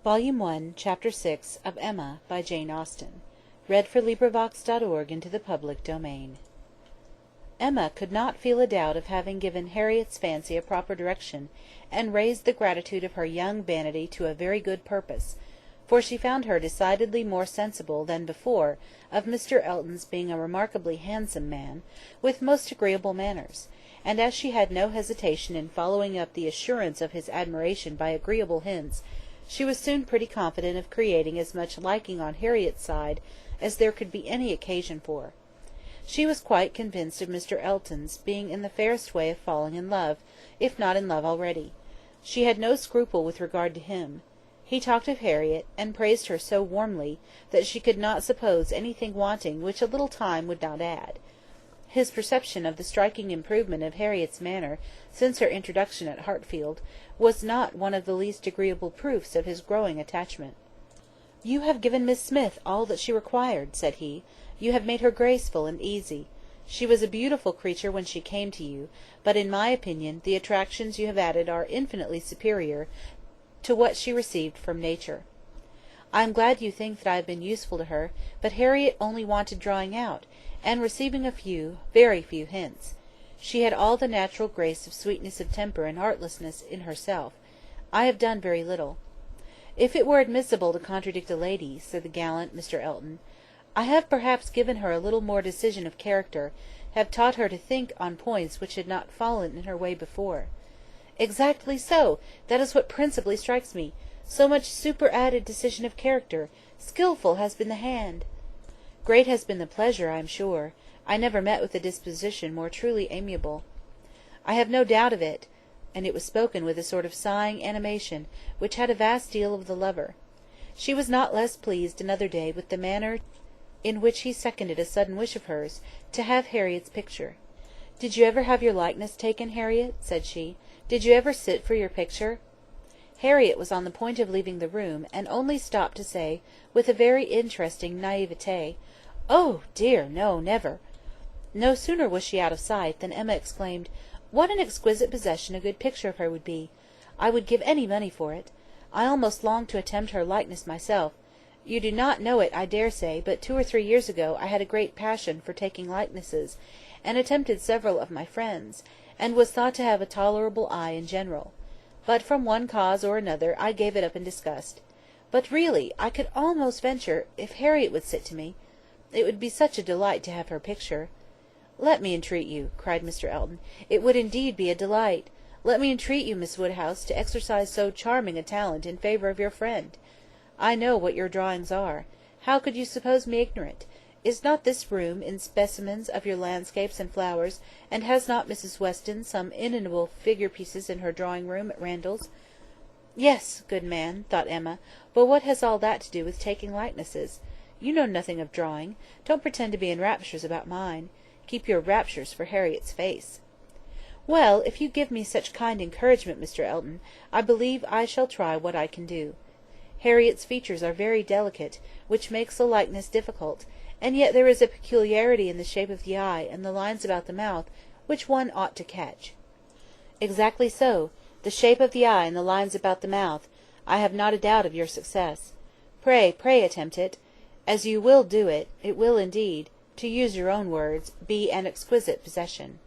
Volume 1, Chapter 6 of Emma, by Jane Austen. Into the public domain. Emma could not feel a doubt of having given Harriet's fancy a proper direction, and raised the gratitude of her young vanity to a very good purpose, for she found her decidedly more sensible than before of Mr. Elton's being a remarkably handsome man, with most agreeable manners; and as she had no hesitation in following up the assurance of his admiration by agreeable hints, she was soon pretty confident of creating as much liking on Harriet's side as there could be any occasion for. She was quite convinced of Mr. Elton's being in the fairest way of falling in love, if not in love already. She had no scruple with regard to him. He talked of Harriet, and praised her so warmly, that she could not suppose anything wanting which a little time would not add. His perception of the striking improvement of Harriet's manner since her introduction at Hartfield was not one of the least agreeable proofs of his growing attachment. "You have given Miss Smith all that she required," said he. "You have made her graceful and easy. She was a beautiful creature when she came to you, but in my opinion the attractions you have added are infinitely superior to what she received from nature. I am glad you think that I have been useful to her, but Harriet only wanted drawing out, and receiving a few, very few hints. She had all the natural grace of sweetness of temper and artlessness in herself. I have done very little." "If it were admissible to contradict a lady," said the gallant Mr. Elton, "I have perhaps given her a little more decision of character, have taught her to think on points which had not fallen in her way before." "Exactly so! That is what principally strikes me. So much superadded decision of character! Skilful has been the hand!" "Great has been the pleasure, I am sure. I never met with a disposition more truly amiable." "I have no doubt of it," and it was spoken with a sort of sighing animation, which had a vast deal of the lover. She was not less pleased another day with the manner in which he seconded a sudden wish of hers, to have Harriet's picture. "Did you ever have your likeness taken, Harriet?" said she. "Did you ever sit for your picture?" Harriet was on the point of leaving the room, and only stopped to say, with a very interesting naivete, "Oh dear, no, never." No sooner was she out of sight, than Emma exclaimed, "What an exquisite possession a good picture of her would be! I would give any money for it. I almost long to attempt her likeness myself. You do not know it, I dare say, but 2 or 3 years ago I had a great passion for taking likenesses, and attempted several of my friends, and was thought to have a tolerable eye in general. But from one cause or another I gave it up in disgust. But really I could almost venture, if Harriet would sit to me. It would be such a delight to have her picture." "Let me entreat you," cried Mr. Elton. "It would indeed be a delight. Let me entreat you, Miss Woodhouse, to exercise so charming a talent in favour of your friend. I know what your drawings are. How could you suppose me ignorant? Is not this room in specimens of your landscapes and flowers, and has not Mrs. Weston some inimitable figure pieces in her drawing-room at Randalls?" "Yes, good man," thought Emma, "but what has all that to do with taking likenesses? You know nothing of drawing. Don't pretend to be in raptures about mine. Keep your raptures for Harriet's face." "Well, if you give me such kind encouragement, Mr. Elton, I believe I shall try what I can do. Harriet's features are very delicate, which makes a likeness difficult, and yet there is a peculiarity in the shape of the eye and the lines about the mouth which one ought to catch." "Exactly so. The shape of the eye and the lines about the mouth. I have not a doubt of your success. Pray, pray attempt it. As you will do it, it will indeed, to use your own words, be an exquisite possession."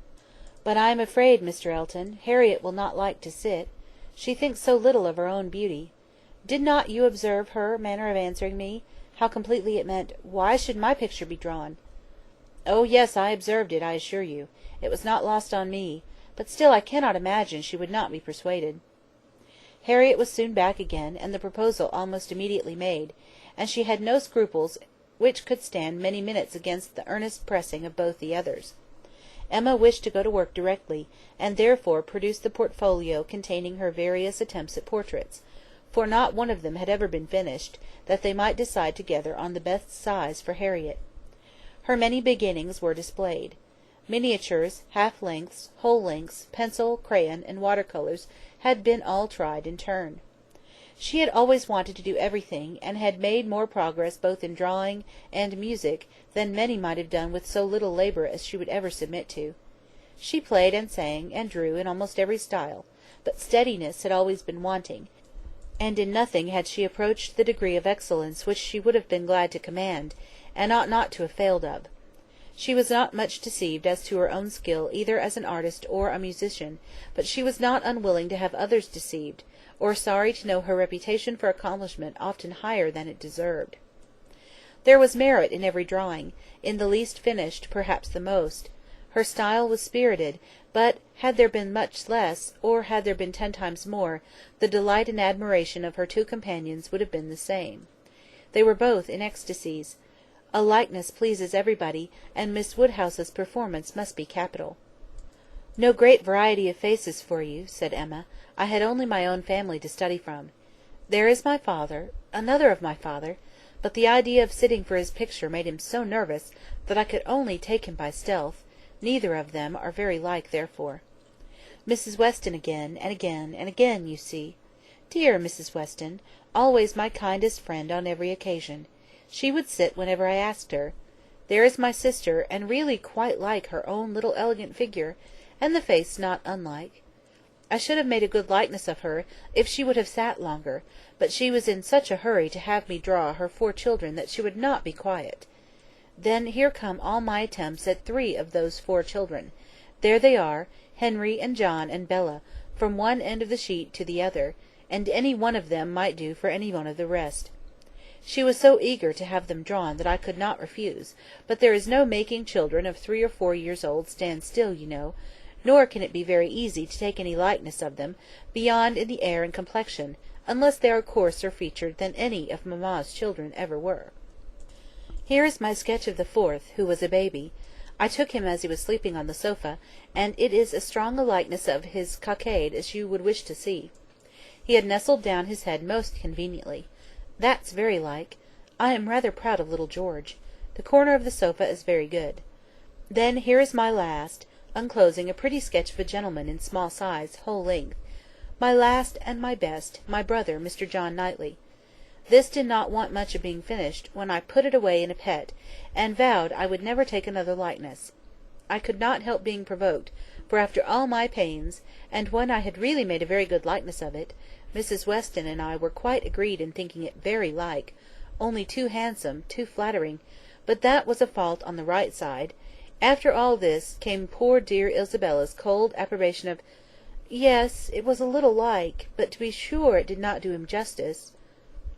"But I am afraid, Mr. Elton, Harriet will not like to sit. She thinks so little of her own beauty. Did not you observe her manner of answering me? How completely it meant, 'Why should my picture be drawn?'" "Oh yes, I observed it, I assure you. It was not lost on me. But still I cannot imagine she would not be persuaded." Harriet was soon back again, and the proposal almost immediately made, and she had no scruples which could stand many minutes against the earnest pressing of both the others. Emma wished to go to work directly, and therefore produced the portfolio containing her various attempts at portraits, for not one of them had ever been finished, that they might decide together on the best size for Harriet. Her many beginnings were displayed. Miniatures, half-lengths, whole lengths, pencil, crayon, and water-colours had been all tried in turn. She had always wanted to do everything, and had made more progress both in drawing and music than many might have done with so little labour as she would ever submit to. She played and sang, and drew in almost every style, but steadiness had always been wanting, and in nothing had she approached the degree of excellence which she would have been glad to command, and ought not to have failed of. She was not much deceived as to her own skill either as an artist or a musician, but she was not unwilling to have others deceived, or sorry to know her reputation for accomplishment often higher than it deserved. There was merit in every drawing, in the least finished perhaps the most. Her style was spirited, but had there been much less, or had there been 10 times more, the delight and admiration of her two companions would have been the same. They were both in ecstasies. A likeness pleases everybody, and Miss Woodhouse's performance must be capital. "No great variety of faces for you," said Emma. "I had only my own family to study from. There is my father, another of my father, but the idea of sitting for his picture made him so nervous that I could only take him by stealth. Neither of them are very like, therefore. Mrs. Weston again, and again, and again, you see. Dear Mrs. Weston, always my kindest friend on every occasion. She would sit whenever I asked her. There is my sister, and really quite like her own little elegant figure, and the face not unlike. I should have made a good likeness of her, if she would have sat longer, but she was in such a hurry to have me draw her 4 children that she would not be quiet. Then here come all my attempts at 3 of those 4 children. There they are, Henry and John and Bella, from one end of the sheet to the other, and any one of them might do for any one of the rest. She was so eager to have them drawn that I could not refuse, but there is no making children of 3 or 4 years old stand still, you know, nor can it be very easy to take any likeness of them, beyond in the air and complexion, unless they are coarser featured than any of mamma's children ever were. Here is my sketch of the 4th, who was a baby. I took him as he was sleeping on the sofa, and it is as strong a likeness of his cockade as you would wish to see. He had nestled down his head most conveniently. That's very like. I am rather proud of little George. The corner of the sofa is very good. Then here is my last, unclosing a pretty sketch of a gentleman in small size, whole length. My last and my best, my brother, Mr. John Knightley. This did not want much of being finished, when I put it away in a pet, and vowed I would never take another likeness. I could not help being provoked, for after all my pains, and when I had really made a very good likeness of it, Mrs. Weston and I were quite agreed in thinking it very like, only too handsome, too flattering, but that was a fault on the right side. After all this, came poor dear Isabella's cold approbation of, "Yes, it was a little like, but to be sure it did not do him justice."